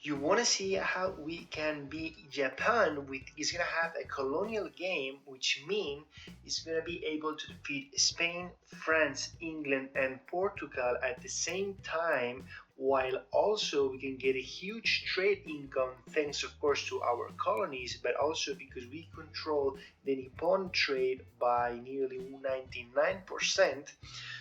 You want to see how we can be Japan is going to have a colonial game, which means it's going to be able to defeat Spain, France, England, and Portugal at the same time, while also we can get a huge trade income thanks of course to our colonies, but also because we control the Nippon trade by nearly 99%.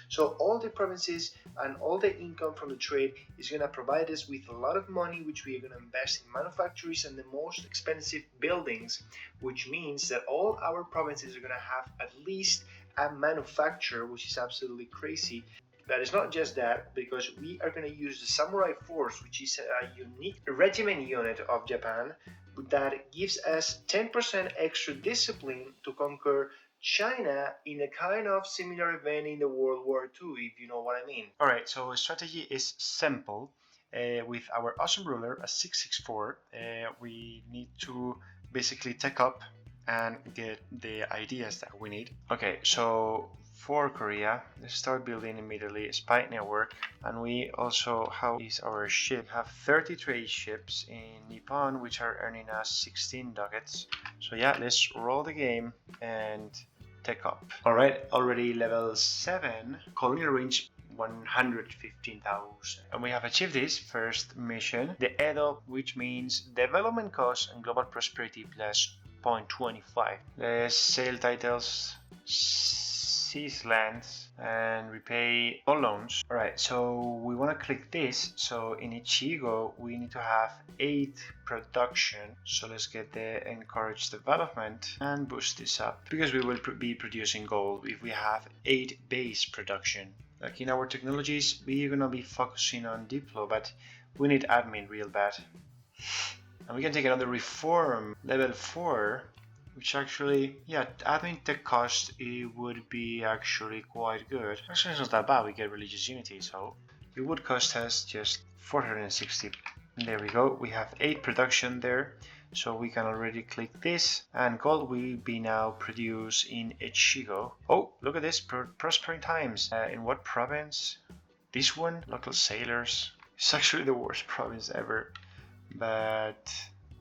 So all the provinces and all the income from the trade is going to provide us with a lot of money, which we are going to invest in manufactories and the most expensive buildings, which means that all our provinces are going to have at least a manufacturer, which is absolutely crazy. That is not just that, because we are going to use the Samurai Force, which is a unique regiment unit of Japan that gives us 10% extra discipline to conquer China in a kind of similar event in the World War II, if you know what I mean. Alright, so strategy is simple. With our awesome ruler, a 664, we need to basically take up and get the ideas that we need. Okay, so for Korea, let's start building immediately a spy network. And we also, how is our ship? We have 30 trade ships in Nippon, which are earning us 16 ducats. So yeah, let's roll the game and take up. Alright, already level 7, colonial range 115,000. And we have achieved this first mission, the Edo, which means development cost and global prosperity plus 0.25. Let's sell titles, seize lands, and repay all loans. Alright, so we want to click this. So in Ichigo we need to have 8 production. So let's get the encourage development and boost this up, because we will be producing gold if we have 8 base production. Like in our technologies, we're gonna be focusing on Diplo, but we need admin real bad. And we can take another reform, level 4, which actually, yeah, admin tech cost, it would be actually quite good. Actually, it's not that bad, we get religious unity, so it would cost us just 460. There we go, we have 8 production there. So we can already click this, and gold will be now produced in Ichigo. Oh, look at this, prospering times. In what province? This one, local sailors. It's actually the worst province ever. But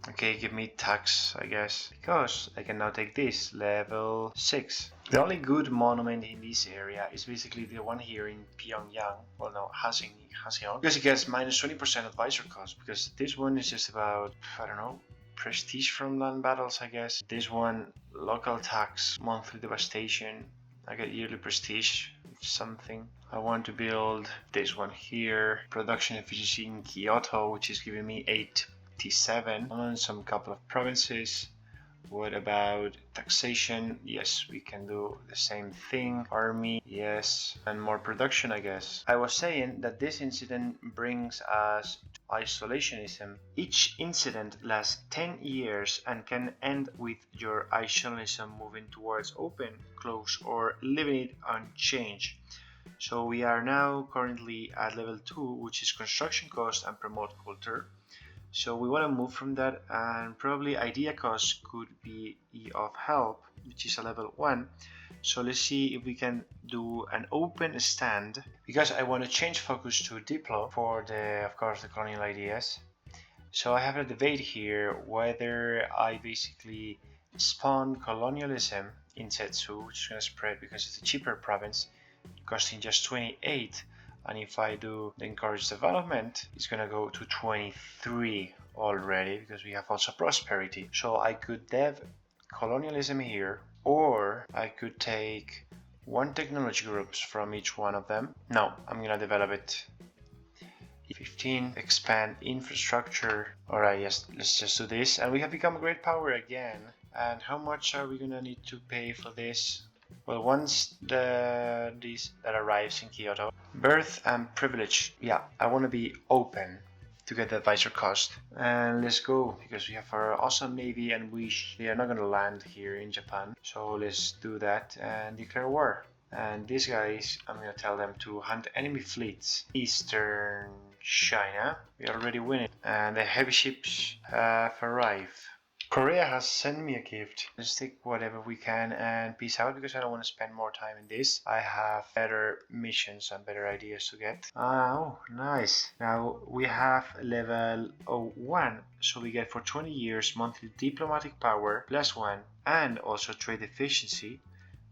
okay, give me tax, I guess, because I can now take this, level 6. The only good monument in this area is basically the one here in Pyongyang. Well, no, Haseong, because it gets minus 20% advisor cost, because this one is just about, I don't know, prestige from land battles, I guess. This one, local tax, monthly devastation. I get yearly prestige, something. I want to build this one here. Production efficiency in Kyoto, which is giving me 87. And some couple of provinces. What about taxation? Yes, we can do the same thing. Army, yes. And more production, I guess. I was saying that this incident brings us to isolationism. Each incident lasts 10 years and can end with your isolationism moving towards open, close, or leaving it unchanged. So we are now currently at level 2, which is construction cost and promote culture. So we want to move from that, and probably idea cost could be E of help, which is a level 1. So let's see if we can do an open stand, because I want to change focus to Diplo for of course the colonial ideas. So I have a debate here whether I basically spawn colonialism in Setsu, which is going to spread because it's a cheaper province, costing just 28. And if I do the encourage development, it's gonna go to 23 already, because we have also prosperity. So I could dev colonialism here, or I could take 1 technology groups from each one of them. No, I'm gonna develop it. 15, expand infrastructure. Alright, yes, let's just do this. And we have become a great power again. And how much are we gonna need to pay for this? Well, once this that arrives in Kyoto, birth and privilege. Yeah, I want to be open to get the advisor cost. And let's go, because we have our awesome navy, and they are not going to land here in Japan. So let's do that and declare war. And these guys, I'm going to tell them to hunt enemy fleets. Eastern China, we already win it. And the heavy ships have arrived. Korea has sent me a gift. Let's take whatever we can and peace out because I don't want to spend more time in this. I have better missions and better ideas to get. Oh, nice. Now we have level 01. So we get for 20 years monthly diplomatic power +1 and also trade efficiency.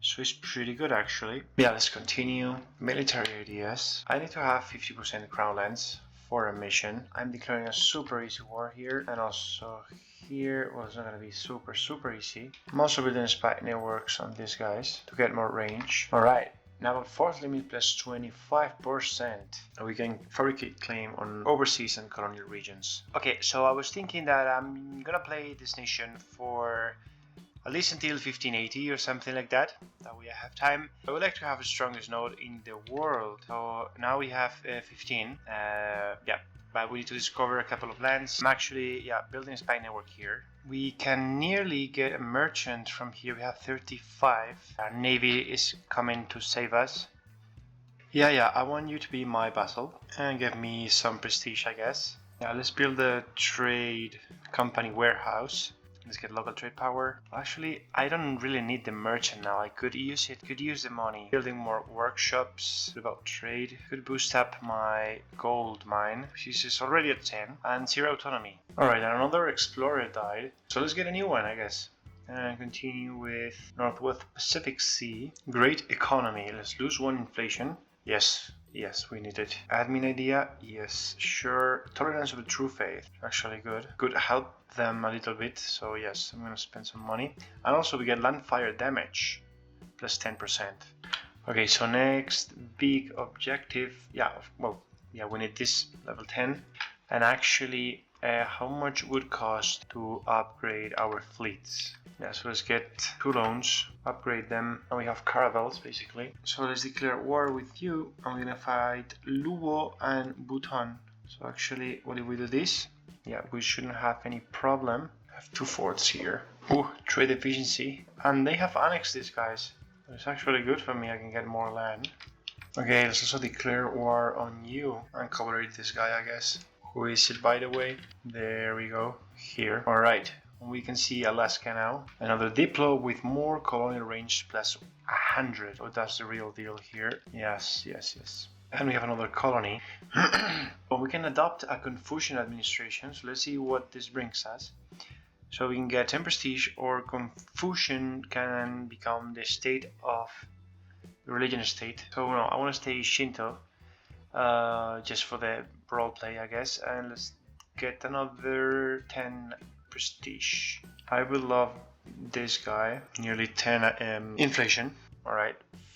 So it's pretty good actually. Yeah, let's continue. Military ideas. I need to have 50% crown lands for a mission. I'm declaring a super easy war here, and also here was not gonna be super easy. I'm also building spy networks on these guys to get more range. Alright, now force limit +25%. We can fabricate claim on overseas and colonial regions. Okay, so I was thinking that I'm gonna play this nation for at least until 1580 or something like that. That way I have time. I would like to have the strongest node in the world. So now we have 15. Yeah, but we need to discover a couple of lands. I'm actually, building a spy network here. We can nearly get a merchant from here. We have 35. Our navy is coming to save us. Yeah, I want you to be my vassal and give me some prestige, I guess. Yeah, let's build a trade company warehouse. Let's get local trade power. Actually, I don't really need the merchant now. I could use it. Could use the money. Building more workshops. What about trade? Could boost up my gold mine, which is already at 10. And 0 autonomy. Alright, another explorer died. So let's get a new one, I guess. And continue with Northwest Pacific Sea. Great economy. Let's lose 1 inflation. Yes, we need it. Admin idea, yes, sure. Tolerance of the true faith, actually good. Could help them a little bit, so yes, I'm gonna spend some money. And also we get land fire damage, +10%. Okay, so next big objective, we need this level 10. And actually, how much would cost to upgrade our fleets? Yeah, so let's get 2 loans, upgrade them, and we have caravels basically. So let's declare war with you. I'm gonna fight Luo and Bhutan. So actually, what if we do this? Yeah, we shouldn't have any problem. I have 2 forts here. Ooh, trade efficiency. And they have annexed these guys. It's actually good for me, I can get more land. Okay, let's also declare war on you and collaborate this guy, I guess. Who is it, by the way? There we go, here. Alright. We can see Alaska now. Another Diplo with more colonial range +100. Oh, that's the real deal here. Yes. And we have another colony. Well, we can adopt a Confucian administration. So let's see what this brings us. So we can get 10 prestige, or Confucian can become the state of the religion state. So no, I want to stay Shinto. Just for the role play, I guess. And let's get another 10 prestige. I will love this guy. Nearly 10 inflation. Alright,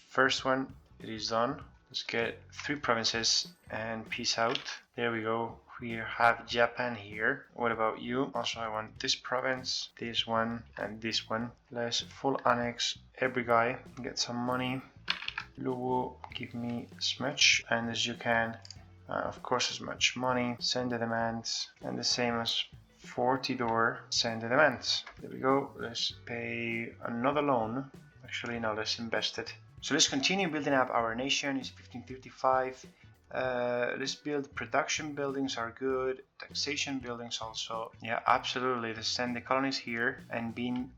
first one, it is done. Let's get 3 provinces and peace out. There we go. We have Japan here. What about you? Also, I want this province, this one, and this one. Let's full annex every guy. Get some money. Luwu, give me as much and as you can. Of course, as much money. Send the demands, and the same as 40 door, send the demands. There we go. Let's pay another loan. Actually, no, let's invest it. So let's continue building up our nation. It's 1535. Let's build production buildings are good. Taxation buildings also. Yeah, absolutely. Let's send the colonies here and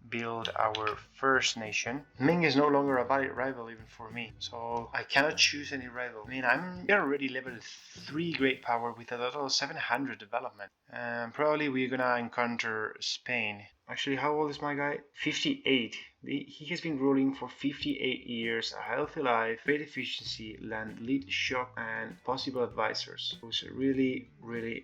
build our first nation. Ming is no longer a valid rival even for me, so I cannot choose any rival. I mean, I'm already level 3 great power with a total of 700 development. Probably we're gonna encounter Spain. Actually, how old is my guy? 58. He has been ruling for 58 years, a healthy life, great efficiency, land lead shock, and possible advisors. Who's a really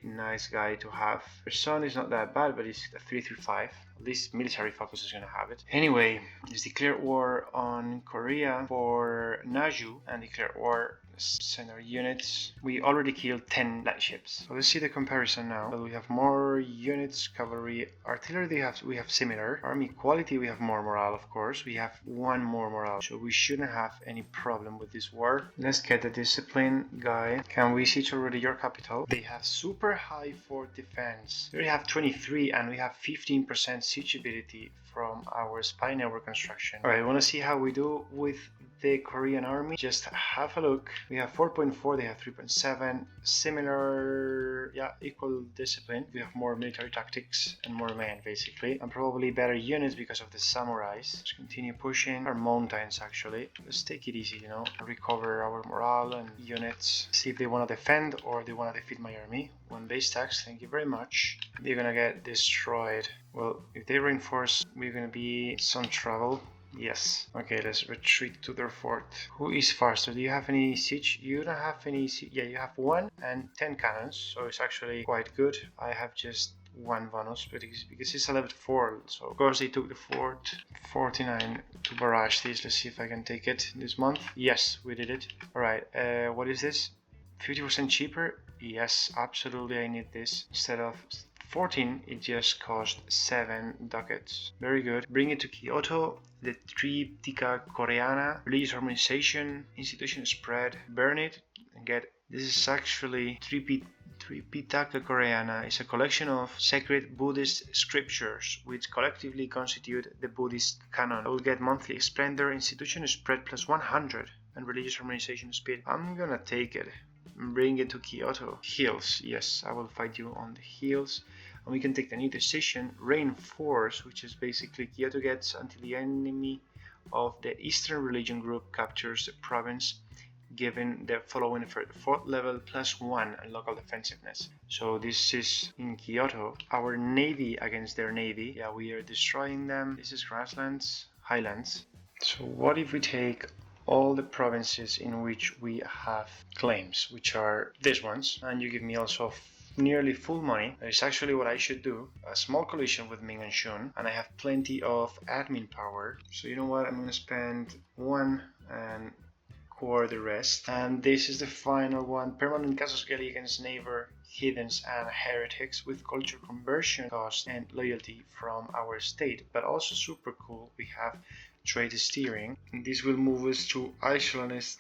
nice guy to have. Her son is not that bad, but he's a 335. At least military focus is gonna have it. Anyway, let's declare war on Korea for Naju and declare war. Send our units. We already killed 10 light ships. So let's see the comparison now. Well, we have more units, cavalry, artillery. We have similar. Army quality, we have more morale, of course. We have 1 more morale, so we shouldn't have any problem with this war. Let's get the discipline guy. Can we siege already your capital? They have super high fort defense. We have 23 and we have 15% siege ability from our spy network construction. Alright, I want to see how we do with the Korean army. Just have a look. We have 4.4, they have 3.7. Similar, yeah, equal discipline. We have more military tactics and more men, basically. And probably better units because of the samurais. Let's continue pushing. Our mountains, actually. Let's take it easy, you know. Recover our morale and units. See if they want to defend or they want to defeat my army. One base tax, thank you very much. They're gonna get destroyed. Well, if they reinforce, we're gonna be in some trouble. Yes. Okay, let's retreat to their fort. Who is faster? Do you have any siege? You don't have any siege. Yeah, you have 1 and 10 cannons, so it's actually quite good. I have just 1 bonus, but because it's a level 4, so of course they took the fort. 49 to barrage this. Let's see if I can take it this month. Yes, we did it. Alright, what is this? 50% cheaper? Yes, absolutely, I need this. Instead of 14, it just cost 7 ducats. Very good. Bring it to Kyoto. The Triptica Coreana, religious harmonization, institution spread, burn it and get. This is actually Tripitaka Coreana. It's a collection of sacred Buddhist scriptures which collectively constitute the Buddhist canon. I will get monthly splendor, institution spread plus 100, and religious harmonization speed. I'm gonna take it. Bring it to Kyoto. Hills, yes, I will fight you on the hills. And we can take the new decision, reinforce, which is basically Kyoto gets until the enemy of the Eastern religion group captures the province, given the following effort: 4th level plus 1 and local defensiveness. So this is in Kyoto. Our navy against their navy. Yeah, we are destroying them. This is grasslands, highlands. So what if we take all the provinces in which we have claims, which are these ones, and you give me also nearly full money. That is actually what I should do. A small coalition with Ming and Shun, and I have plenty of admin power. So you know what, I'm gonna spend 1 and core the rest. And this is the final one: permanent casus belli against neighbor heathens and heretics with culture conversion cost and loyalty from our state. But also super cool, we have trade steering, and this will move us to isolationist.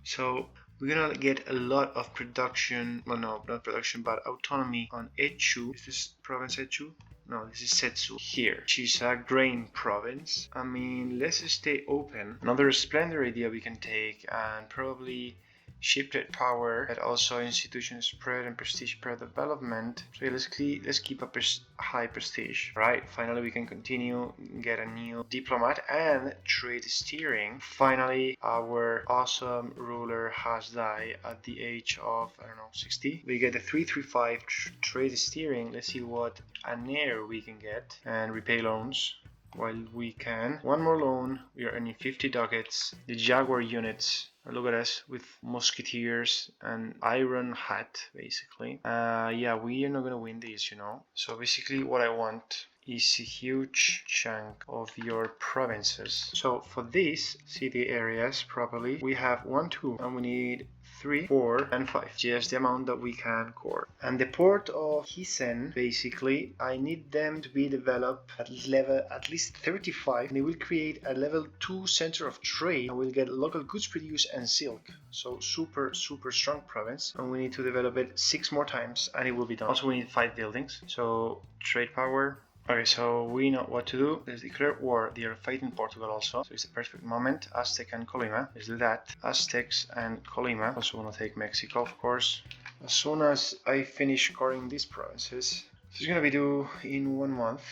So we're gonna get a lot of production, well, no, not production, but autonomy on Etchu. Is this province Etchu? No, this is Setsu here, which is a grain province. I mean, let's stay open. Another splendor idea we can take, and probably shiplet power, but also institution spread and prestige spread development. So let's keep a high prestige. Right, finally we can continue, get a new diplomat and trade steering. Finally, our awesome ruler has died at the age of, I don't know, 60. We get a 335 trade steering. Let's see what an heir we can get and repay loans while we can. 1 more loan, we are earning 50 ducats. The Jaguar units, look at us with musketeers and iron hat, basically. Yeah, we are not gonna win this, you know. So basically what I want is a huge chunk of your provinces. So for this, city areas properly, we have 1, 2, and we need 3, 4, and 5. Just the amount that we can core. And the port of Hisen, basically, I need them to be developed at level at least 35. And they will create a level 2 center of trade. And we'll get local goods produced and silk. So super strong province. And we need to develop it 6 more times and it will be done. Also, we need 5 buildings. So trade power. Okay, so we know what to do. Let's declare war. They are fighting Portugal also, so it's the perfect moment. Aztec and Colima. Let's do that. Aztecs and Colima. Also want to take Mexico, of course. As soon as I finish coring these provinces, this is gonna be due in 1 month.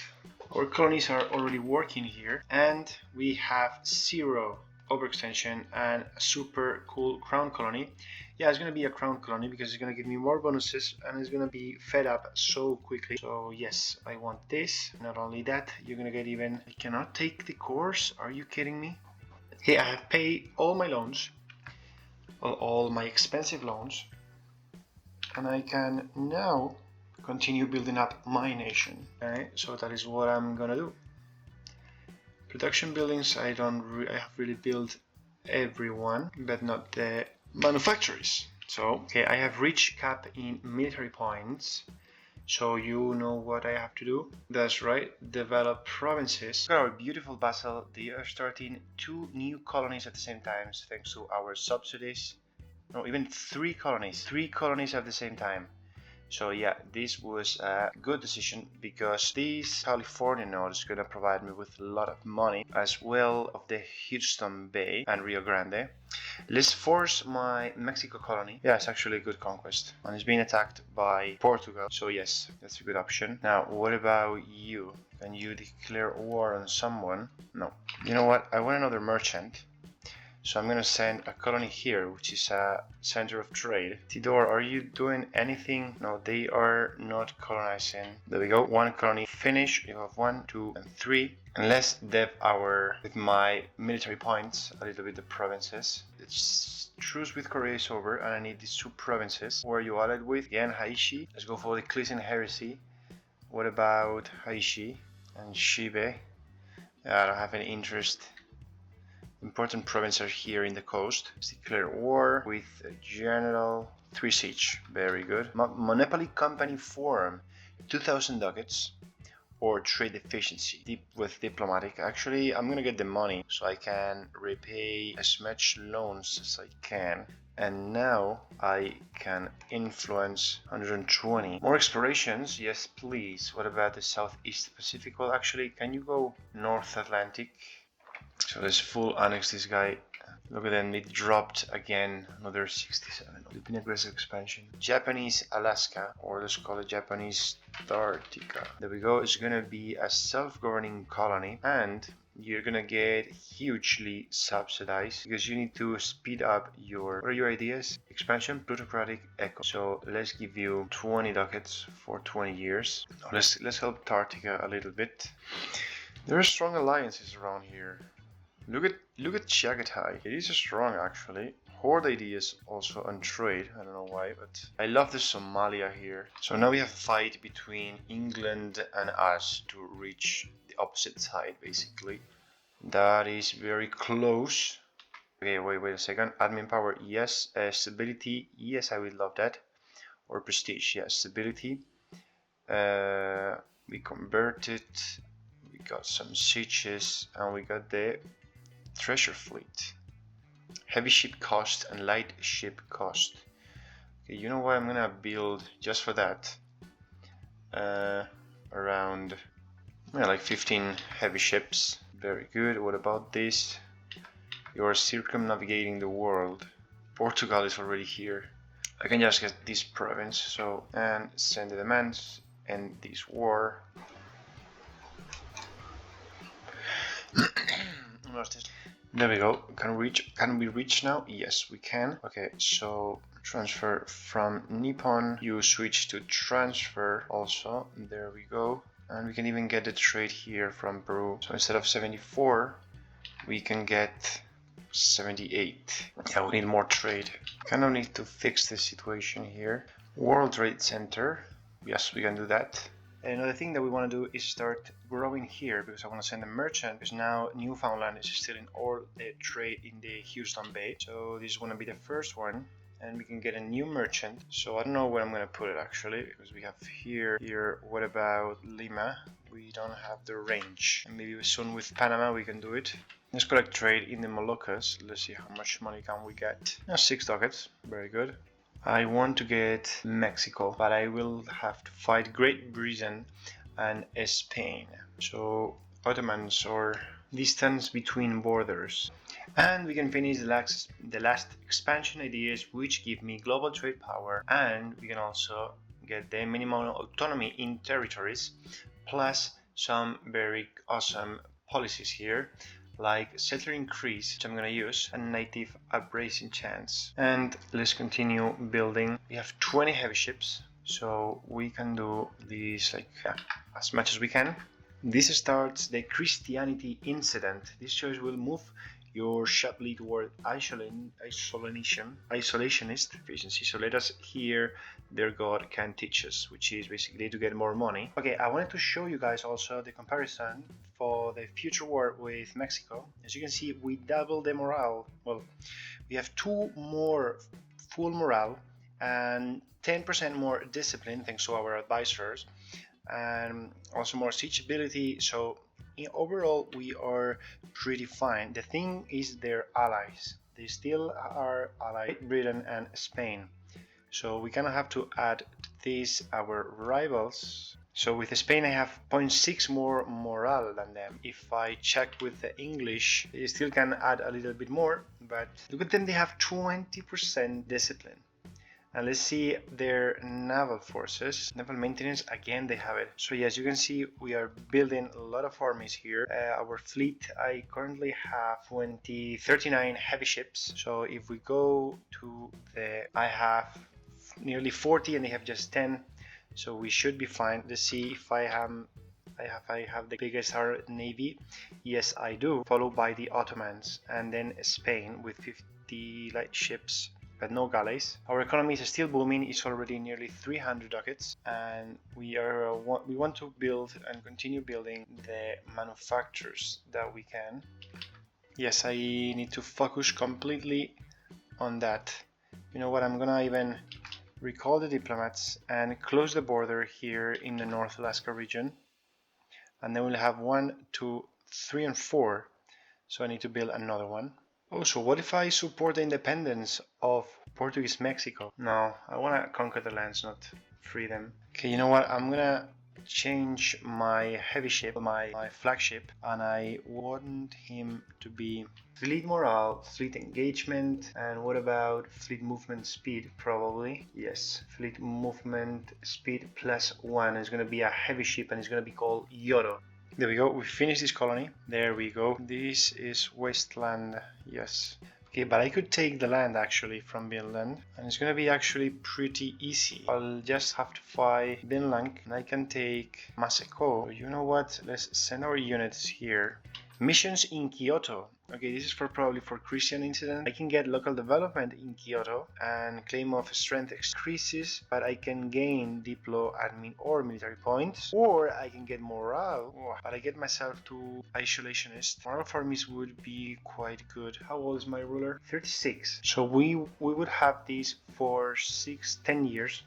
Our colonies are already working here, and we have 0 overextension and a super cool crown colony. Yeah, it's gonna be a crown colony because it's gonna give me more bonuses and it's gonna be fed up so quickly. So yes, I want this. Not only that, you're gonna get even. I cannot take the course. Are you kidding me? Hey, I have paid all my loans, all my expensive loans, and I can now continue building up my nation. Okay, so that is what I'm gonna do. Production buildings, I have really built everyone, but not the manufacturers. So, okay, I have reached cap in military points. So you know what I have to do. That's right, develop provinces. Our beautiful vassal, they are starting 2 new colonies at the same time, thanks to our subsidies. No, even 3 colonies. 3 colonies at the same time. So yeah, this was a good decision because this California node is going to provide me with a lot of money, as well of the Houston Bay and Rio Grande. Let's force my Mexico colony. Yeah, it's actually a good conquest. And it's being attacked by Portugal. So yes, that's a good option. Now, what about you? Can you declare war on someone? No. You know what? I want another merchant. So I'm going to send a colony here, which is a center of trade. Tidor, are you doing anything? No, they are not colonizing. There we go. One colony finished. You have 1, 2, and 3. And let's dev with my military points a little bit the provinces. It's truce with Korea is over, and I need these 2 provinces. Who are you allied with? Again, Haishi. Let's go for the Clisian heresy. What about Haishi and Shibe? I don't have any interest. Important provinces are here in the coast. Let's declare war with a general 3 siege. Very good. Monopoly company form 2,000 ducats or trade efficiency with diplomatic. Actually, I'm gonna get the money so I can repay as much loans as I can. And now I can influence 120. More explorations, yes please. What about the Southeast Pacific? Well, actually, can you go North Atlantic? So let's full annex this guy. Look at them, it dropped again, another 67. It's been aggressive expansion. Japanese Alaska, or let's call it Japanese Antarctica. There we go, it's gonna be a self-governing colony, and you're gonna get hugely subsidized because you need to speed up your, what are your ideas? Expansion, plutocratic, eco. So let's give you 20 ducats for 20 years. Let's help Antarctica a little bit. There are strong alliances around here. Look at Chagatai. It is strong actually. Horde ideas also on trade. I don't know why, but I love the Somalia here. So now we have a fight between England and us to reach the opposite side basically. That is very close. Okay, wait a second. Admin power, yes. Stability, yes, I would love that. Or prestige, yes. Stability. We converted. We got some sieges, and we got the treasure fleet. Heavy ship cost and light ship cost. Okay, you know what? I'm gonna build just for that. Around like 15 heavy ships. Very good. What about this? You're circumnavigating the world. Portugal is already here. I can just get this province, so, and send the demands, end this war. There we go. Can we reach now? Yes, we can. Okay, so transfer from Nippon. You switch to transfer also. There we go. And we can even get the trade here from Peru. So instead of 74, we can get 78. Yeah, we need more trade. Kind of need to fix this situation here. World Trade Center. Yes, we can do that. Another thing that we want to do is start growing here because I want to send a merchant, because now Newfoundland is still in all the trade in the Houston Bay. So this is going to be the first one, and we can get a new merchant. So I don't know where I'm going to put it actually, because we have here. What about Lima? We don't have the range. And maybe soon with Panama we can do it. Let's collect trade in the Moluccas. Let's see how much money can we get. 6 ducats. Very good. I want to get Mexico, but I will have to fight Great Britain and Spain. So Ottomans, or distance between borders. And we can finish the last expansion ideas, which give me global trade power, and we can also get the minimum autonomy in territories, plus some very awesome policies here, like settler increase, which I'm gonna use, and native uprising chance. And let's continue building. We have 20 heavy ships, so we can do this like as much as we can. This starts the Christianity incident. This choice will move your sharply toward isolationist efficiency. So let us hear their God can teach us, which is basically to get more money. Okay, I wanted to show you guys also the comparison for the future war with Mexico. As you can see, we double the morale. Well, we have 2 more full morale and 10% more discipline thanks to our advisors, and also more siege ability. So overall we are pretty fine. The thing is their allies. They still are allied, Britain and Spain. So we kind of have to add these our rivals. So with Spain I have 0.6 more morale than them. If I check with the English, they still can add a little bit more, but look at them, they have 20% discipline. And let's see their naval forces. Naval maintenance, again they have it. So yes, you can see we are building a lot of armies here. Our fleet, I currently have 39 heavy ships. So if we go to I have nearly 40 and they have just 10. So we should be fine. Let's see if I have the biggest navy. Yes, I do. Followed by the Ottomans and then Spain with 50 light ships, but no galleys. Our economy is still booming. It's already nearly 300 ducats, and we want to build and continue building the manufacturers that we can. Yes, I need to focus completely on that. You know what? I'm gonna even recall the diplomats and close the border here in the North Alaska region, and then we'll have 1, 2, 3, and 4. So I need to build another one. Also, what if I support the independence of Portuguese Mexico? No, I want to conquer the lands, not free them. Okay, you know what? I'm gonna change my heavy ship, my flagship, and I want him to be fleet morale, fleet engagement, and what about fleet movement speed? Probably, yes. Fleet movement speed +1 is gonna be a heavy ship, and it's gonna be called Yoro. There we go, we finished this colony. There we go. This is wasteland, yes. Okay, but I could take the land actually from Finland, and it's gonna be actually pretty easy. I'll just have to fight Vinland, and I can take Maseko. So you know what? Let's send our units here. Missions in Kyoto. Okay, this is probably for Christian incident. I can get local development in Kyoto and claim of strength increases, but I can gain diplo, admin, or military points, or I can get morale, but I get myself to isolationist. Morale for me would be quite good. How old is my ruler? 36. So we would have these for 10 years.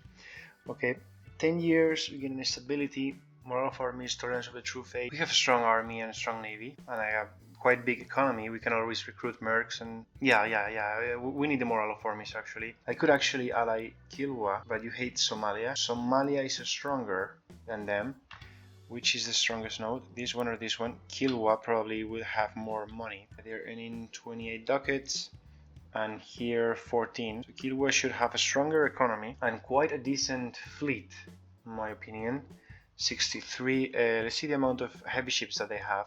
Okay, 10 years, we get an stability. Morale of armies, tolerance of the true faith. We have a strong army and a strong navy, and I have quite big economy. We can always recruit mercs, and yeah. We need the morale of armies actually. I could actually ally Kilwa, but you hate Somalia. Somalia is stronger than them. Which is the strongest node? This one or this one? Kilwa probably will have more money. They're earning 28 ducats. And here 14. So Kilwa should have a stronger economy and quite a decent fleet, in my opinion. 63. Let's see the amount of heavy ships that they have.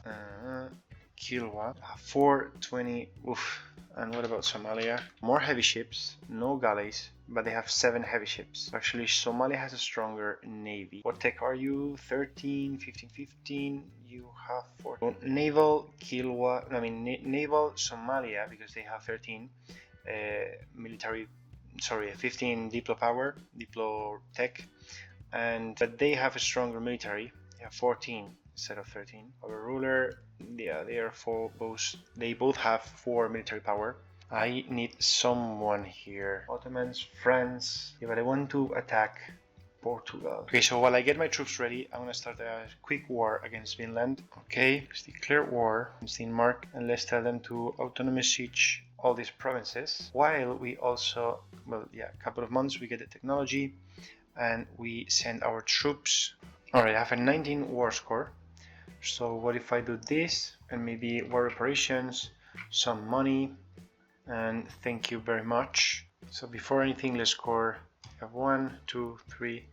Kilwa 420. Oof. And what about Somalia? More heavy ships, no galleys, but they have 7 heavy ships. Actually, Somalia has a stronger navy. What tech are you? 13, 15, 15. You have 4. Naval Kilwa. Naval Somalia, because they have 13. Military. Sorry, 15 diplo power, diplo tech. But they have a stronger military. They have 14 instead of 13. Our ruler, yeah, they both have 4 military power. I need someone here. Ottomans, France. Yeah, but I want to attack Portugal. Okay, so while I get my troops ready, I'm gonna start a quick war against Finland. Okay, let's declare war against Denmark, and let's tell them to autonomous siege all these provinces. While we also, a couple of months we get the technology, and we send our troops. Alright, I have a 19 war score. So what if I do this, and maybe war reparations, some money, and thank you very much. So before anything, let's score. We have 1, 2, 3.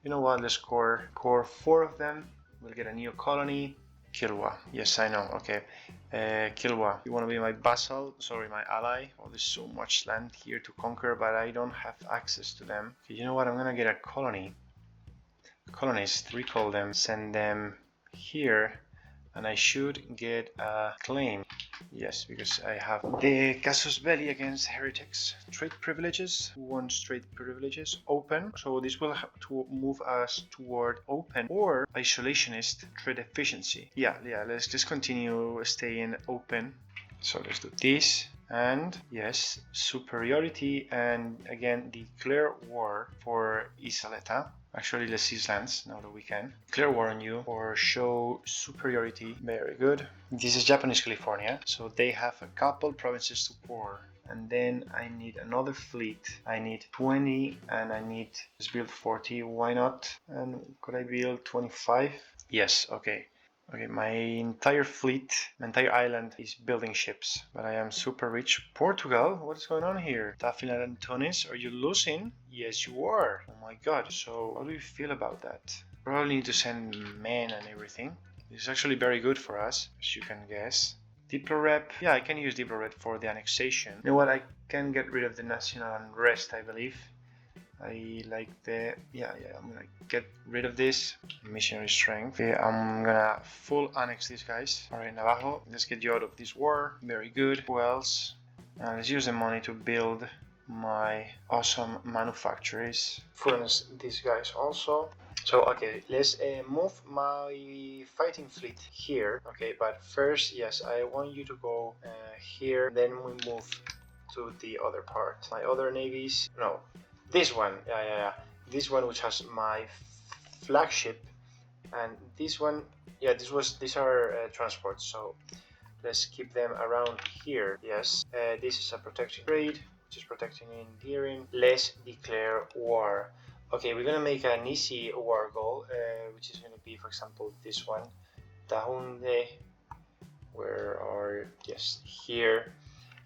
You know what? Let's score 4 of them. We'll get a new colony. Kilwa. Yes, I know. Okay. Kilwa, you want to be my vassal? Sorry, my ally. Oh, there's so much land here to conquer, but I don't have access to them. Okay, you know what? I'm gonna get a colony. Colonists, recall them, send them here, and I should get a claim. Yes, because I have the casus belli against heretics. Trade privileges. Who wants trade privileges? Open. So this will have to move us toward open or isolationist trade efficiency. Yeah. Let's just continue staying open. So let's do this. And yes, superiority, and again declare war for Isaleta. Actually, let's seize lands now that we can. Declare war on you or show superiority. Very good. This is Japanese California, so they have a couple provinces to war and then I need another fleet. I need 20 and I need, let's build 40, why not? And could I build 25? Yes, okay. Okay, my entire fleet, my entire island is building ships, but I am super rich. Portugal, what's going on here? Tafila and Tunis, are you losing? Yes, you are. Oh my god, so how do you feel about that? Probably need to send men and everything. This is actually very good for us, as you can guess. Diplorep, yeah, I can use Diplorep for the annexation. You know what, I can get rid of the national unrest, I believe. I like the, yeah, I'm gonna get rid of this. Missionary strength. Okay, I'm gonna full annex these guys. Alright, Navajo, let's get you out of this war. Very good. Who else? Let's use the money to build my awesome manufactories. Furnace these guys also. So, okay, let's move my fighting fleet here. Okay, but first, yes, I want you to go here. Then we move to the other part. My other navies, no. This one, yeah. This one, which has my flagship, and this one, yeah. These are transports. So let's keep them around here. Yes. This is a protecting trade, which is protecting endearing. Let's declare war. Okay, we're gonna make an easy war goal, which is gonna be, for example, this one. Dahunde. Where are, yes, here.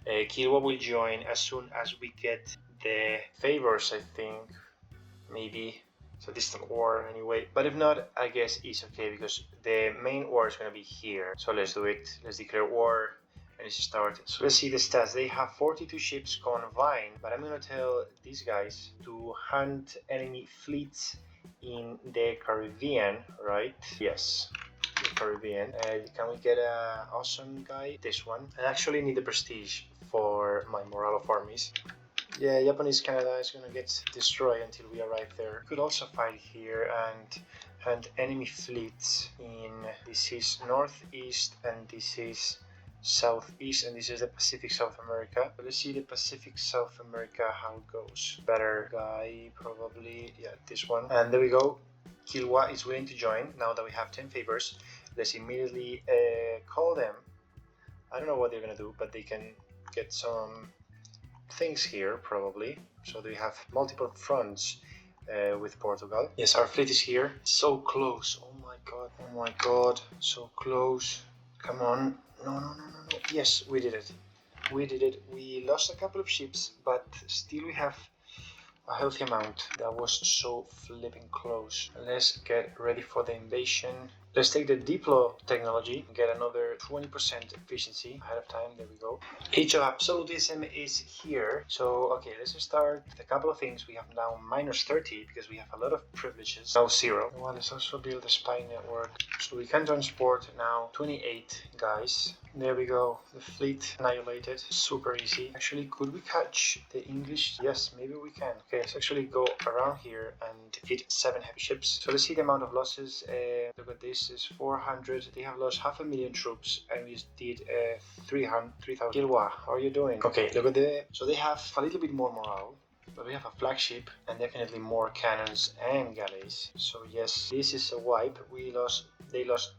Kilwa will join as soon as we get the favors, I think. Maybe it's a distant war anyway, but if not, I guess it's okay because the main war is going to be here. So let's do it. Let's declare war and let's start. So let's see the stats. They have 42 ships combined, but I'm going to tell these guys to hunt enemy fleets in the Caribbean, right? Yes. Caribbean. Can we get an awesome guy? This one. I actually need the prestige for my morale of armies. Yeah, Japanese Canada is gonna get destroyed until we arrive there. We could also fight here and hunt enemy fleets in, this is northeast and this is southeast, and this is the Pacific South America. So let's see the Pacific South America, how it goes. Better guy, probably, yeah, this one. And there we go. Kilwa is willing to join now that we have 10 favors. Let's immediately call them. I don't know what they're gonna do, but they can get some things here probably. So they have multiple fronts with Portugal. Yes, our fleet is here. So close. Oh my god, so close. Come on. No. Yes, we did it. We lost a couple of ships, but still we have a healthy amount. That was so flipping close. Let's get ready for the invasion. Let's take the Diplo technology and get another 20% efficiency ahead of time. There we go. Age of absolutism is here. So, okay, let's start with a couple of things. We have now minus 30 because we have a lot of privileges. Now 0. Well, let's also build a spy network. So we can transport now 28 guys. There we go. The fleet annihilated. Super easy. Actually, could we catch the English? Yes, maybe we can. Okay, let's actually go around here and defeat 7 heavy ships. So let's see the amount of losses. Look at this. Is 400. They have lost 500,000 troops, and we did 3,000. Kilwa, how are you doing? Okay, look at the. So they have a little bit more morale, but we have a flagship and definitely more cannons and galleys. So yes, this is a wipe. They lost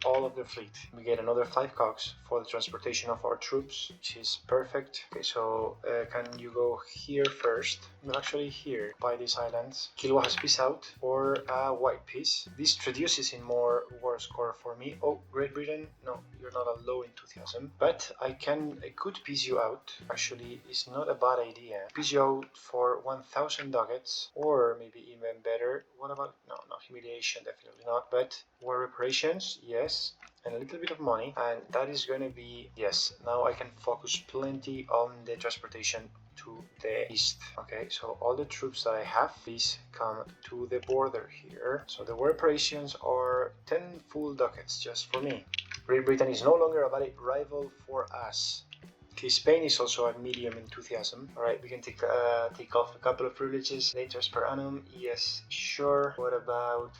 all of their fleet. We get another 5 cogs for the transportation of our troops, which is perfect. Okay, so can you go here first? No, actually here, by these islands. Kilwa has peace out or a white peace. This reduces in more war score for me. Oh, Great Britain, no, you're not a low enthusiasm, but I could peace you out. Actually, it's not a bad idea. Peace you out for 1,000 ducats, or maybe even better. What about, no, humiliation, definitely not, but war reparations, yes, and a little bit of money, and that is going to be, yes, now I can focus plenty on the transportation to the east. Okay, so all the troops that I have, please come to the border here. So the war reparations are 10 full ducats just for me. Great Britain is no longer a valid rival for us. Okay, Spain is also a medium enthusiasm. Alright, we can take off a couple of privileges. Liters per annum, yes, sure. What about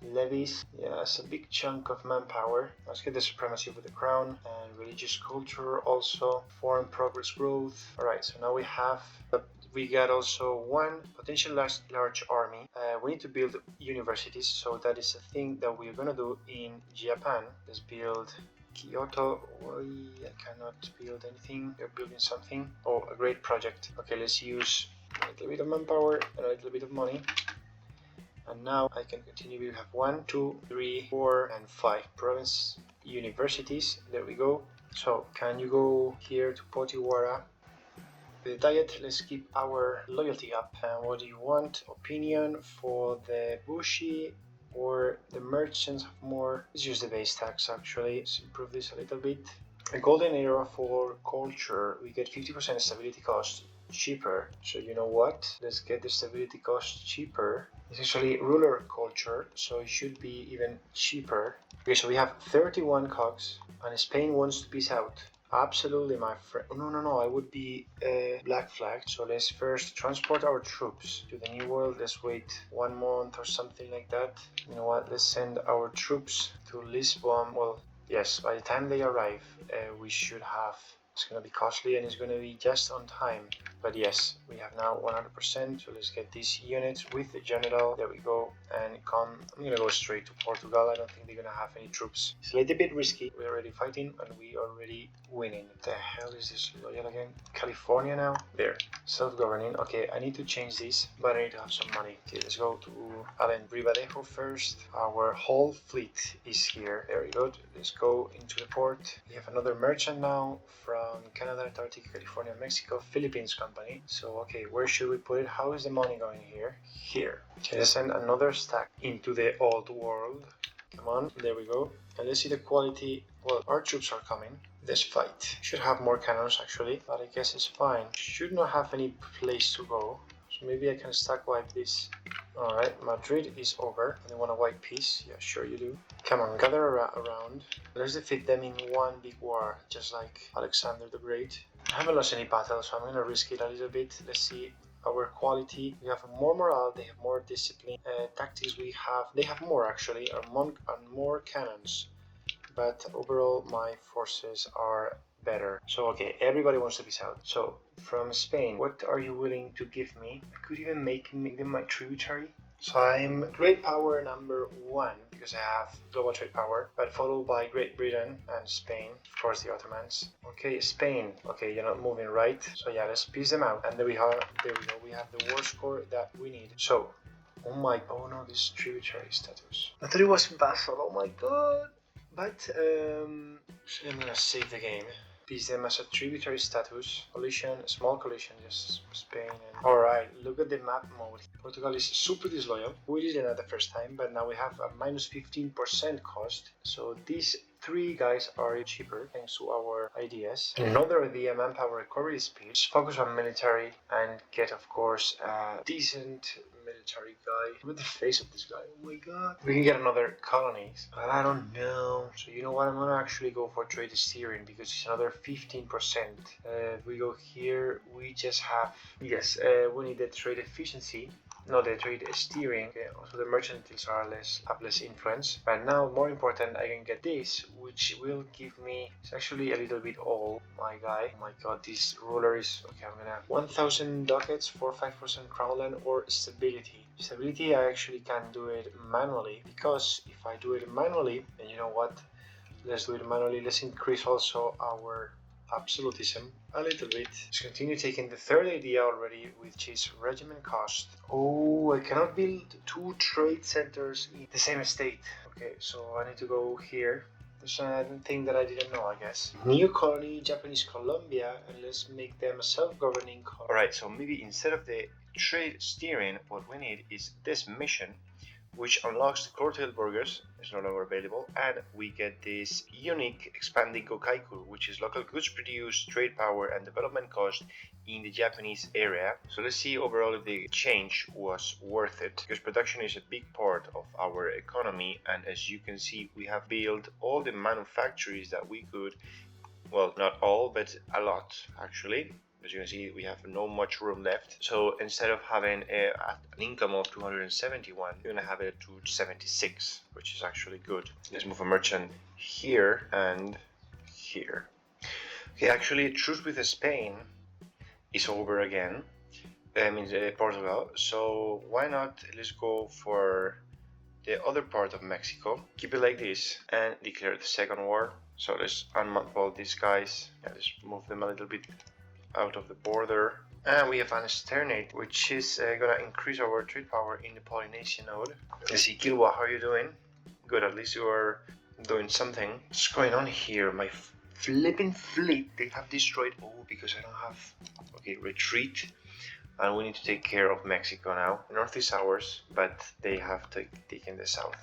levies? Yes, a big chunk of manpower. Let's get the supremacy over the crown and religious culture also. Foreign progress growth. Alright, so now we got also one potential large army. We need to build universities, so that is a thing that we're gonna do in Japan. Let's build Kyoto, I cannot build anything. They're building something. Oh, a great project. Okay, let's use a little bit of manpower and a little bit of money. And now I can continue. We have 1, 2, 3, 4, and 5 province universities. There we go. So can you go here to Potiwara? The diet, let's keep our loyalty up. And what do you want? Opinion for the Bushi or the merchants have more. Let's use the base tax actually. Let's improve this a little bit. A golden era for culture. We get 50% stability cost cheaper. So you know what? Let's get the stability cost cheaper. It's actually ruler culture, so it should be even cheaper. Okay, so we have 31 cogs, and Spain wants to peace out. Absolutely, my friend. No, I would be black flagged. So let's first transport our troops to the New World. Let's wait 1 month or something like that. You know what? Let's send our troops to Lisbon. Well, yes, by the time they arrive, we should have. It's going to be costly and it's going to be just on time. But yes, we have now 100%. So let's get these units with the general. There we go. And I'm going to go straight to Portugal. I don't think they're going to have any troops. It's a little bit risky. We're already fighting and we are already winning. What the hell is this loyal again? California now? There. Self-governing. Okay, I need to change this, but I need to have some money. Okay, let's go to Ribadejo first. Our whole fleet is here. There we go. Let's go into the port. We have another merchant now from Canada, Antarctica, California, Mexico, Philippines company. So, okay, where should we put it? How is the money going here? Here. Okay, let's send another stack into the old world. Come on, there we go. And let's see the quality. Well, our troops are coming. Let's fight. Should have more cannons actually, but I guess it's fine. Should not have any place to go. So maybe I can stack wipe this. Alright, Madrid is over. And they want to wipe peace? Yeah, sure you do. Come on, gather around. Let's defeat them in one big war, just like Alexander the Great. I haven't lost any battle, so I'm going to risk it a little bit. Let's see our quality. We have more morale, they have more discipline. Tactics they have more actually, and more cannons. But overall, my forces are better. So okay, everybody wants to be south. So from Spain, what are you willing to give me? I could even make them my tributary. So I'm great power number 1 because I have global trade power, but followed by Great Britain and Spain, of course the Ottomans. Okay, Spain. Okay, you're not moving right. So yeah, let's piece them out. And there we go. We have the war score that we need. So, oh no, this tributary status. I thought it was vassal. Oh my god. But so I'm gonna save the game. Piece them as a tributary status. Coalition, small coalition, just Spain and... Alright, look at the map mode. Portugal is super disloyal. We did it the first time, but now we have a minus 15% cost. So these 3 guys are cheaper thanks to our ideas. Another idea, manpower recovery speed. Just focus on military and get, of course, a decent military guy. Look at the face of this guy. Oh my god. We can get another colonies, but I don't know. So you know what? I'm gonna actually go for trade steering because it's another 15%. If we go here, we just have... Yes, we need the trade efficiency. No, the trade steering. Okay, also the mercantils have less influence. But now, more important, I can get this, which will give me... It's actually a little bit old, my guy. Oh my god, this ruler is... Okay, I'm gonna... 1,000 ducats for 5% crown land or stability. Stability, I actually can do it manually, because if I do it manually, then you know what? Let's do it manually. Let's increase also our absolutism a little bit. Let's continue taking the third idea already, which is regiment cost. Oh, I cannot build 2 trade centers in the same state. Okay, so I need to go here. There's another thing that I didn't know, I guess. New colony, Japanese Colombia, and let's make them a self-governing colony. Alright, so maybe instead of the trade steering, what we need is this mission, which unlocks the curtail burgers, is no longer available, and we get this unique expanding gokaiku, which is local goods produced, trade power, and development cost in the Japanese area. So let's see overall if the change was worth it, because production is a big part of our economy, and as you can see, we have built all the manufactories that we could, well, not all, but a lot actually. As you can see, we have no much room left. So instead of having an income of 271, you're gonna have it at 276, which is actually good. Let's move a merchant here and here. Okay, actually, truce with Spain is over again. I mean, Portugal. So why not? Let's go for the other part of Mexico, keep it like this, and declare the second war. So let's unmothball these guys. Yeah, let's move them a little bit out of the border. And we have an Sternate, which is gonna increase our trade power in the Polynesian node. Ezekiel, how are you doing? Good, at least you are doing something. What's going on here? My flipping fleet, they have destroyed. Oh, because I don't have. Okay, retreat. And we need to take care of Mexico now. The north is ours, but they have taken the south.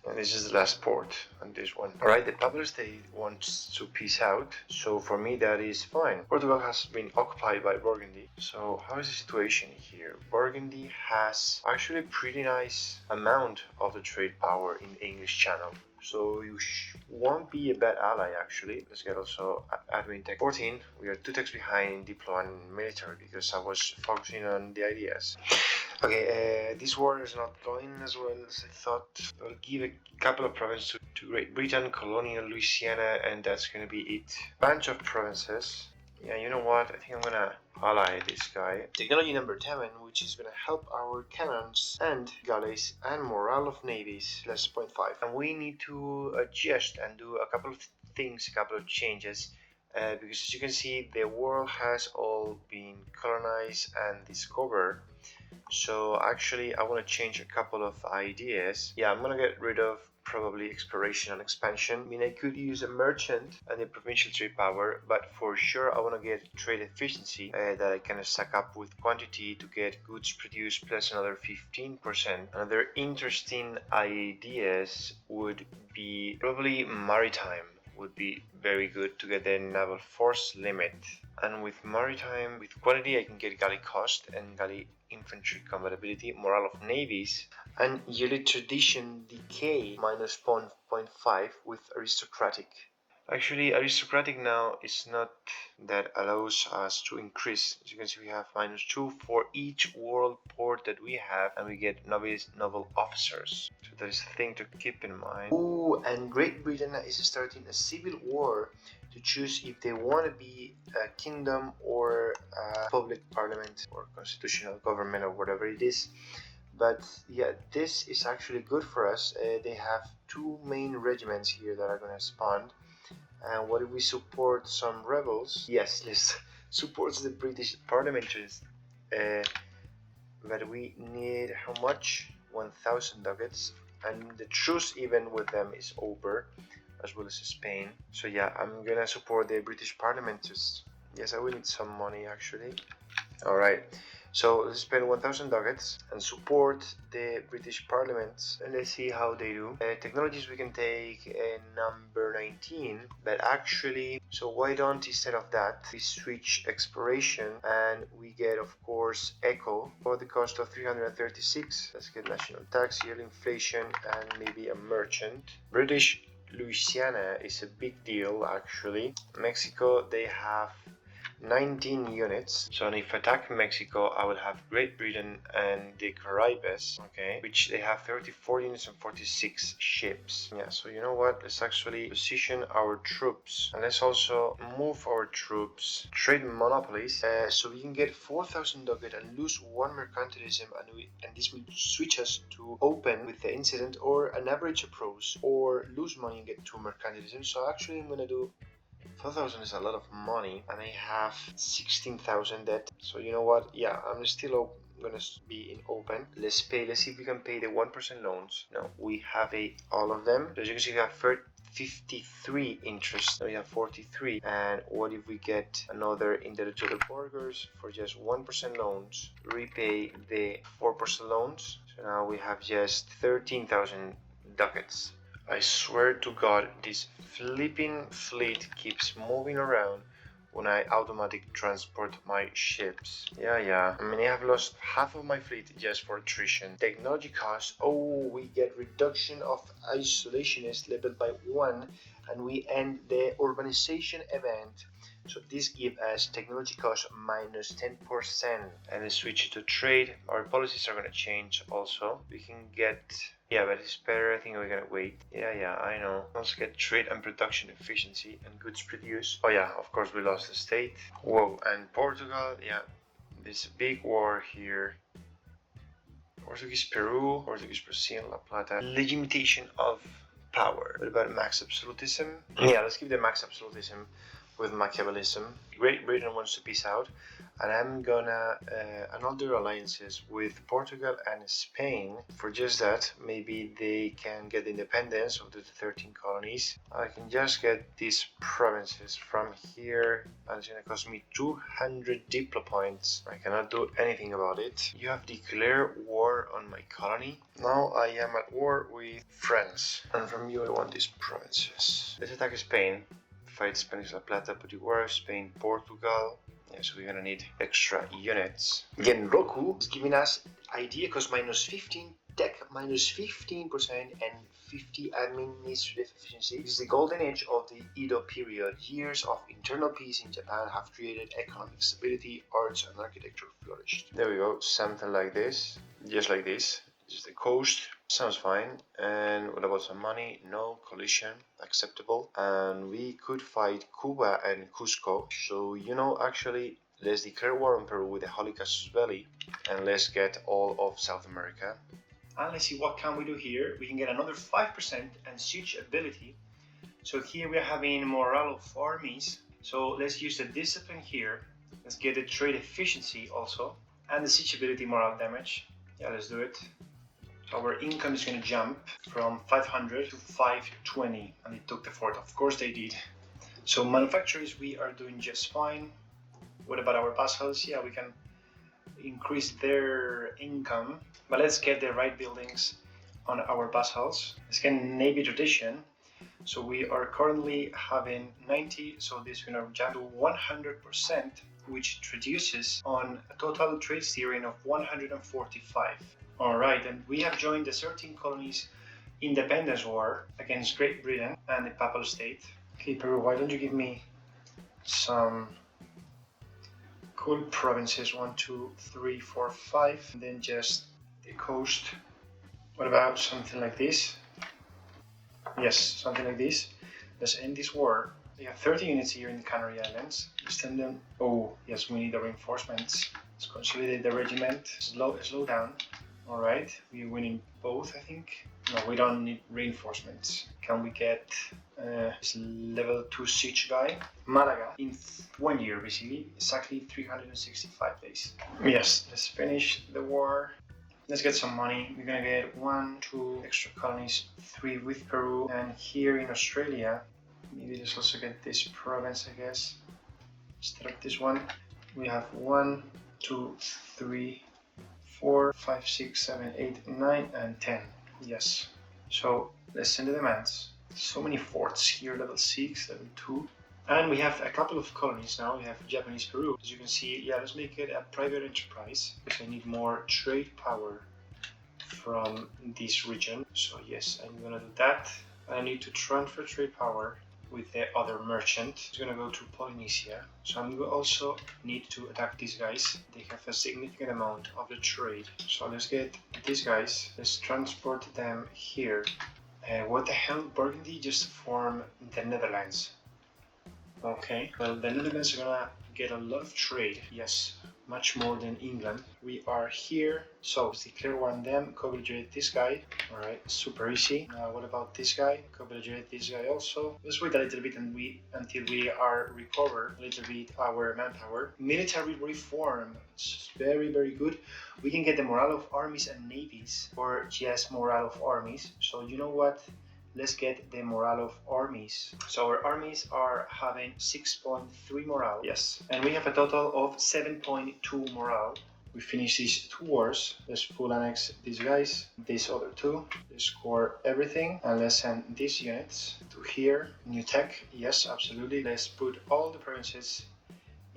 And this is the last port on this one. Alright, the Pablo State wants to peace out, so for me that is fine. Portugal has been occupied by Burgundy. So how is the situation here? Burgundy has actually a pretty nice amount of the trade power in the English Channel. So you won't be a bad ally actually. Let's get also admin tech 14. We are 2 techs behind in Diplo and military because I was focusing on the ideas. Okay, this war is not going as well as I thought. I'll give a couple of provinces to Great Britain, Colonial, Louisiana, and that's gonna be it. Bunch of provinces. Yeah, you know what? I think I'm gonna ally this guy. Technology number 7, which is gonna help our cannons and galleys and morale of navies, plus 0.5. And we need to adjust and do a couple of things, a couple of changes. Because as you can see, the world has all been colonized and discovered. So actually I want to change a couple of ideas. Yeah, I'm gonna get rid of probably exploration and expansion. I mean, I could use a merchant and a provincial trade power, but for sure I want to get trade efficiency that I can stack up with quantity to get goods produced plus another 15%. Another interesting ideas would be probably maritime. Would be very good to get the naval force limit. And with maritime, with quality, I can get galley cost and galley infantry compatibility, morale of navies, and yearly tradition decay minus 0.5 with aristocratic. Actually, aristocratic now is not that allows us to increase. As you can see, we have -2 for each world port that we have, and we get novice naval officers. So that is a thing to keep in mind. Ooh, and Great Britain is starting a civil war to choose if they want to be a kingdom or a public parliament or constitutional government or whatever it is. But yeah, this is actually good for us. They have 2 main regiments here that are going to spawn. And what if we support some rebels? Yes, let's support the British parliamentarians. But we need how much? 1,000 ducats. And the truce even with them is over, as well as Spain. So yeah, I'm gonna support the British parliamentarians. Yes, I will need some money actually. Alright. So let's spend 1,000 ducats and support the British Parliament, and let's see how they do. Technologies we can take number 19, but actually, so why don't instead of that we switch exploration and we get of course eco for the cost of 336. Let's get national tax, yearly inflation, and maybe a merchant. British Louisiana is a big deal actually. Mexico, they have 19 units. So if I attack Mexico, I will have Great Britain and the Caribbean, okay, which they have 34 units and 46 ships. Yeah, so you know what? Let's actually position our troops, and let's also move our troops. Trade monopolies, so we can get 4,000 ducat and lose 1 mercantilism, and this will switch us to open with the incident or an average approach, or lose money and get 2 mercantilism. So actually I'm gonna do 4,000 is a lot of money, and I have 16,000 debt. So you know what? Yeah, I'm still gonna be in open. Let's see if we can pay the 1% loans. No, we have all of them. So as you can see, we have 53 interest. Now we have 43. And what if we get another indebted to the burghers for just 1% loans? Repay the 4% loans. So now we have just 13,000 ducats. I swear to God, this flipping fleet keeps moving around when I automatic transport my ships. Yeah. I mean, I have lost half of my fleet just for attrition. Technology cost, oh, we get reduction of isolationist level by 1, and we end the urbanization event. So this gives us technology cost minus 10%. And then switch to trade. Our policies are gonna change also. We can get, yeah, but it's better. I think we're gonna wait. Yeah, I know. Let's get trade and production efficiency and goods produced. Oh yeah, of course we lost the state. Whoa, and Portugal, yeah, there's a big war here. Portuguese Peru, Portuguese Brazil, La Plata. Limitation of power. What about max absolutism? Yeah, let's keep the max absolutism with Machiavellism. Great Britain wants to peace out, and I'm gonna annul their alliances with Portugal and Spain. For just that, maybe they can get independence of the 13 colonies. I can just get these provinces from here, and it's gonna cost me 200 diplo points. I cannot do anything about it. You have declared war on my colony. Now I am at war with France, and from you I want these provinces. Let's attack Spain. Fight Spanish La Plata, Potiguar, Spain, Portugal. Yeah, so we're gonna need extra units. Genroku is giving us idea cost minus 15, tech minus 15%, and 50 administrative efficiency. This is the golden age of the Edo period. Years of internal peace in Japan have created economic stability, arts and architecture flourished. There we go, something like this, just like this. This is the coast. Sounds fine. And what about some money? No. Collision, acceptable. And we could fight Cuba and Cusco. So, actually, let's declare war on Peru with the Holy Casus Belli, and let's get all of South America. And let's see what can we do here. We can get another 5% and siege ability. So here we are having morale of armies. So let's use the discipline here. Let's get the trade efficiency also, and the siege ability morale damage. Yeah, let's do it. Our income is going to jump from 500 to 520, and they took the fort. Of course they did. So manufacturers, we are doing just fine. What about our vassals? Yeah, we can increase their income, but let's get the right buildings on our vassals. Let's get Navy tradition. So we are currently having 90, so this is going to jump to 100%, which reduces on a total trade steering of 145. Alright, and we have joined the 13 colonies independence war against Great Britain and the Papal State. Okay, Peru, why don't you give me some cool provinces? 1, 2, 3, 4, 5, and then just the coast. What about something like this? Yes, something like this. Let's end this war. We have 30 units here in the Canary Islands. Extend them. Oh, yes, we need the reinforcements. Let's consolidate the regiment. Slow down. Alright, we're winning both, I think. No, we don't need reinforcements. Can we get this level 2 siege guy? Malaga in 1 year, basically. Exactly 365 days. Yes, let's finish the war. Let's get some money. We're gonna get 1, 2 extra colonies, 3 with Peru. And here in Australia, maybe let's also get this province, I guess. Instead of this one, we have 1, 2, 3, 4, 5, 6, 7, 8, 9, and 10. Yes. So let's send the demands. So many forts here, level 6, level 2. And we have a couple of colonies now. We have Japanese Peru. As you can see, yeah, let's make it a private enterprise because I need more trade power from this region. So yes, I'm gonna do that. I need to transfer trade power with the other merchant. It's gonna go to Polynesia. So I'm gonna also need to attack these guys. They have a significant amount of the trade. So let's get these guys. Let's transport them here. What the hell? Burgundy just formed the Netherlands. Okay, well the Netherlands are gonna get a lot of trade. Yes, much more than England. We are here, so let's declare war on them, co-belligerate this guy. Alright, super easy. Now what about this guy? Co-belligerate this guy also. Let's wait a little bit until we are recover a little bit our manpower. Military reform, it's very good. We can get the morale of armies and navies, or just morale of armies. So you know what? Let's get the morale of armies. So our armies are having 6.3 morale. Yes. And we have a total of 7.2 morale. We finish these 2 wars. Let's full annex these guys, these other 2. Let's score everything. And let's send these units to here. New tech. Yes, absolutely. Let's put all the provinces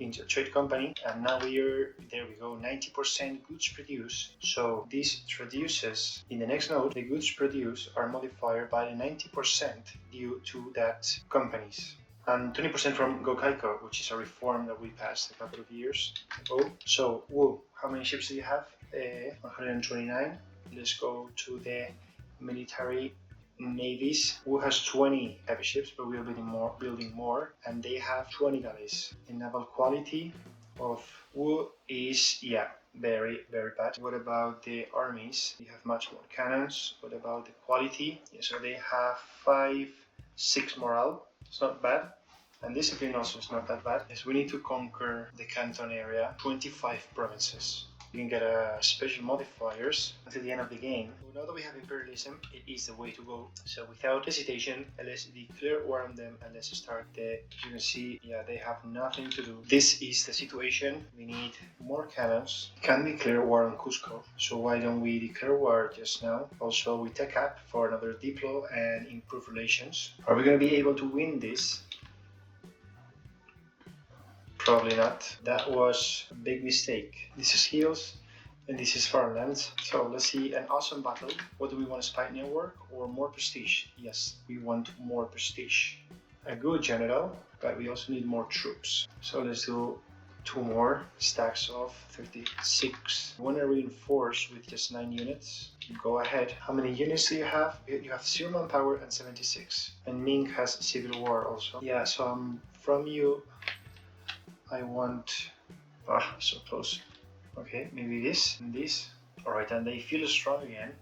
into a trade company, and now there we go, 90% goods produced. So this reduces in the next node. The goods produced are modified by the 90% due to that companies, and 20% from Gokaico, which is a reform that we passed a couple of years ago. So wool, how many ships do you have? 129. Let's go to the military navies. Wu has 20 heavy ships, but we are building more, and they have 20 galleys. The naval quality of Wu is, yeah, very, very bad. What about the armies? They have much more cannons. What about the quality? Yeah, so they have 5, 6 morale. It's not bad. And discipline also is not that bad. Yes, we need to conquer the Canton area, 25 provinces. You can get special modifiers until the end of the game. So now that we have imperialism, it is the way to go. So without hesitation, let's declare war on them and let's start the. You can see, yeah, they have nothing to do. This is the situation. We need more cannons. Can declare war on Cusco. So why don't we declare war just now? Also, we take up for another diplo and improve relations. Are we going to be able to win this? Probably not. That was a big mistake. This is hills and this is farmland. So let's see an awesome battle. What do we want? A spy network or more prestige? Yes, we want more prestige. A good general, but we also need more troops. So let's do 2 more stacks of 36. You want to reinforce with just 9 units? Go ahead. How many units do you have? You have 0 manpower and 76. And Ming has civil war also. Yeah, so from you. I want, so close. Okay, maybe this and this. Alright, and they feel strong again.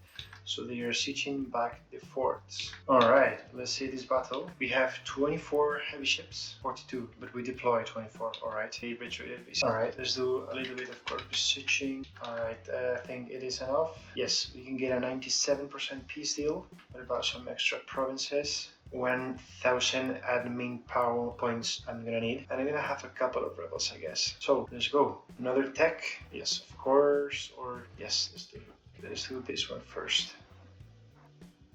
So they are sieging back the forts. Alright, let's see this battle. We have 24 heavy ships, 42, but we deploy 24. Alright, they retreated. Alright, let's do a little bit of corpus sieging. Alright, I think it is enough. Yes, we can get a 97% peace deal. What about some extra provinces? 1,000 admin power points I'm gonna need, and I'm gonna have a couple of rebels, I guess. So let's go. Another tech, yes, of course, or yes, let's do this one first.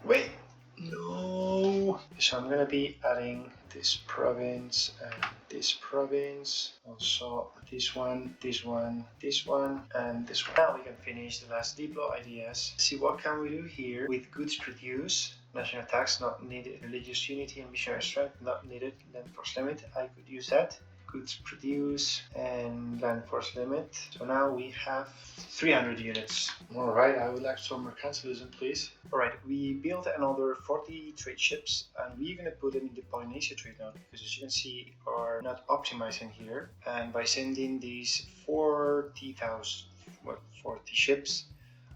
Wait, no. So I'm gonna be adding this province and this province, also this one, this one, this one, and this one. Now we can finish the last diplo ideas. See what can we do here with goods produced. National tax not needed, religious unity and missionary strength not needed, land force limit, I could use that. Goods produce and land force limit. So now we have 300 units. Alright, I would like some mercantilism, please. Alright, we built another 40 trade ships and we're gonna put them in the Polynesia trade node because as you can see are not optimizing here. And by sending these 40 ships,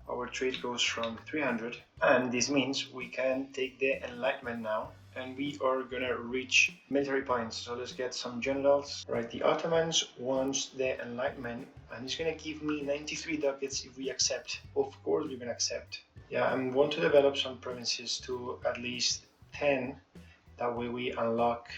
our trade goes from 300, and this means we can take the Enlightenment now, and we are gonna reach military points. So let's get some generals. Right, the Ottomans wants the Enlightenment, and it's gonna give me 93 ducats if we accept. Of course we're gonna accept. Yeah, I want to develop some provinces to at least 10. That way we unlock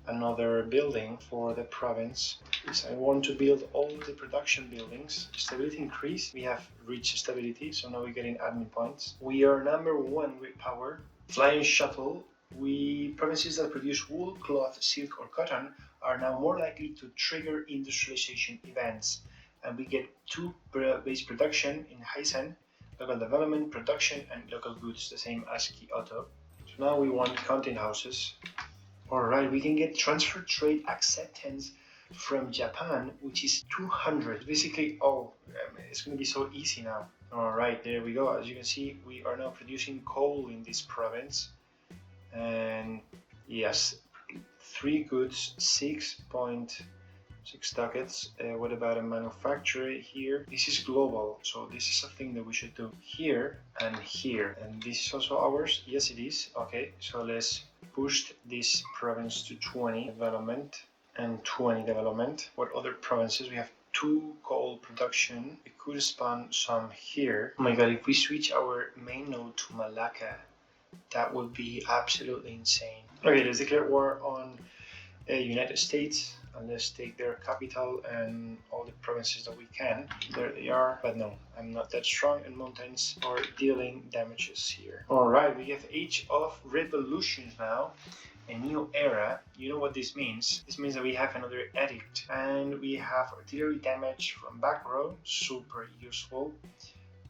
another building for the province. Is I want to build all the production buildings. Stability increase. We have reached stability, so now we're getting admin points. We are number 1 with power. Flying shuttle. Provinces that produce wool, cloth, silk, or cotton are now more likely to trigger industrialization events. And we get 2 base production in Heisen, local development, production, and local goods, the same as Kyoto. So now we want counting houses. Alright, we can get transfer trade acceptance from Japan, which is 200. Basically, it's going to be so easy now. Alright, there we go. As you can see, we are now producing coal in this province. And yes, 3 goods, 6.6 ducats. What about a manufacturer here? This is global, so this is a thing that we should do here and here. And this is also ours? Yes, it is. Okay, so let's push this province to 20 development and 20 development. What other provinces? We have 2 coal production. We could spawn some here. Oh my god, if we switch our main node to Malacca, that would be absolutely insane. Okay, let's declare war on United States. And let's take their capital and all the provinces that we can. There they are, but no, I'm not that strong, and mountains are dealing damages here. Alright, we have Age of Revolutions now, a new era. You know what this means? This means that we have another edict, and we have artillery damage from back row, super useful.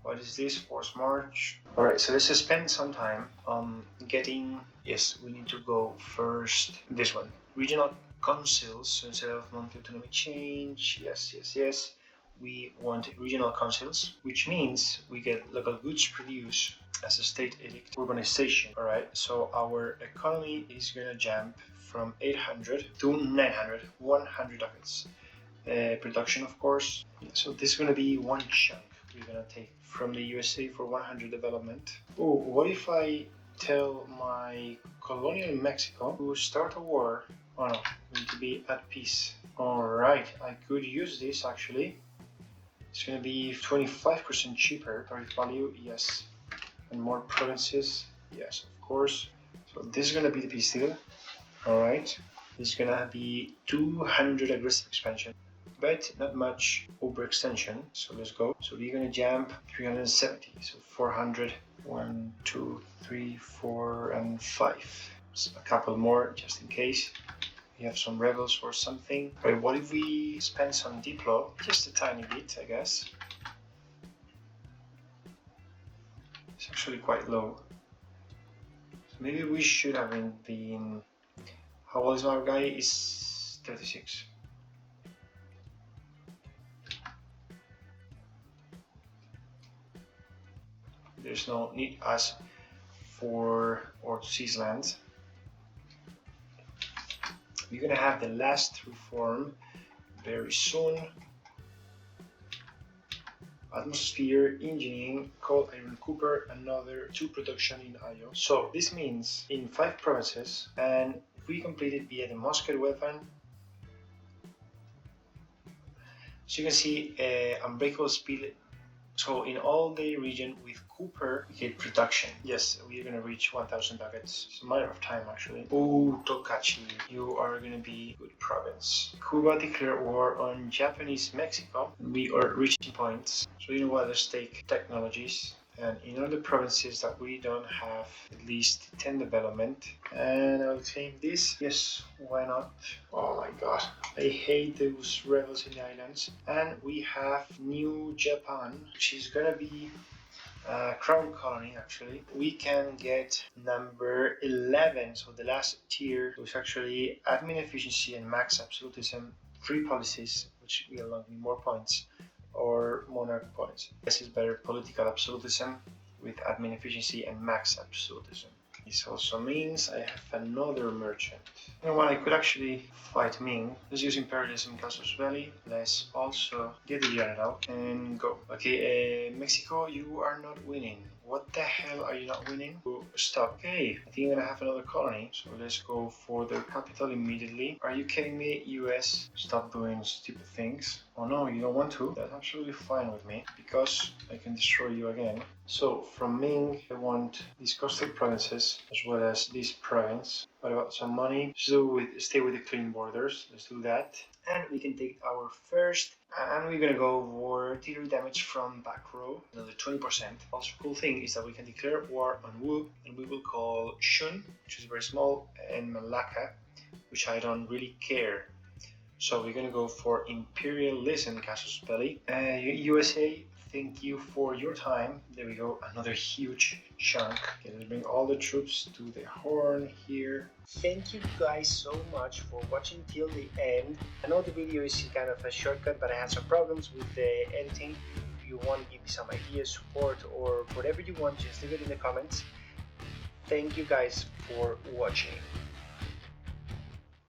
What is this? Force march. Alright, so let's spend some time on getting, yes, we need to go first, this one, regional councils. So instead of monthly autonomy change, yes, we want regional councils, which means we get local goods produced as a state edict. Urbanization. Alright, so our economy is gonna jump from 800 to 900, 100 ducats. production, of course. So this is going to be one chunk we're going to take from the USA for 100 development. Oh, what if I tell my colonial Mexico to start a war? Oh no, we need to be at peace. Alright, I could use this actually. It's going to be 25% cheaper. Tariff value, yes. And more provinces, yes, of course. So this is going to be the peace deal. Alright, this is going to be 200 aggressive expansion, but not much overextension. So let's go. So we're going to jump 370. So 400. 1, 2, 3, 4, and 5. So a couple more just in case we have some rebels or something. But what if we spend some diplo? Just a tiny bit, I guess. It's actually quite low. So maybe we should have been. How old is our guy? Is 36. There's no need us for or to seize land. We're gonna have the last reform very soon. Atmosphere, engineering, coal, iron, copper, another 2 production in Io. So this means in 5 provinces, and if we complete it via the musket weapon, so you can see unbreakable speed. So in all the region with copper, we get production. Yes, we are gonna reach 1,000 ducats. It's a matter of time actually. Oh, Tokachi, you are gonna be good province. Cuba declared war on Japanese Mexico. We are reaching points. So you know what, let's take technologies. And in other provinces that we don't have at least 10 development. And I'll claim this. Yes, why not? Oh my god. I hate those rebels in the islands. And we have New Japan, which is gonna be a crown colony actually. We can get number 11, so the last tier, was actually admin efficiency and max absolutism, 3 policies, which will allow me more points. Or monarch points. This is better political absolutism with admin efficiency and max absolutism. This also means I have another merchant. You know what, I could actually fight Ming. Let's use imperialism Casus Belli. Let's also get the general and go. Okay, Mexico, you are not winning. What the hell are you not winning? Oh, stop. Okay, I think I'm gonna have another colony. So let's go for the capital immediately. Are you kidding me, US? Stop doing stupid things. Oh no, you don't want to? That's absolutely fine with me, because I can destroy you again. So from Ming, I want these coastal provinces, as well as this province. What about some money? Stay with the clean borders. Let's do that. And we can take our first, and we're gonna go for artillery damage from back row, another 20%. Also cool thing is that we can declare war on Wu, and we will call Shun, which is very small, and Malacca, which I don't really care. So we're gonna go for imperialism Casus Belli. USA, thank you for your time. There we go, another huge chunk. Okay, let's bring all the troops to the horn here. Thank you guys so much for watching till the end. I know the video is kind of a shortcut, but I had some problems with the editing. If you want to give me some ideas, support, or whatever you want, just leave it in the comments. Thank you guys for watching.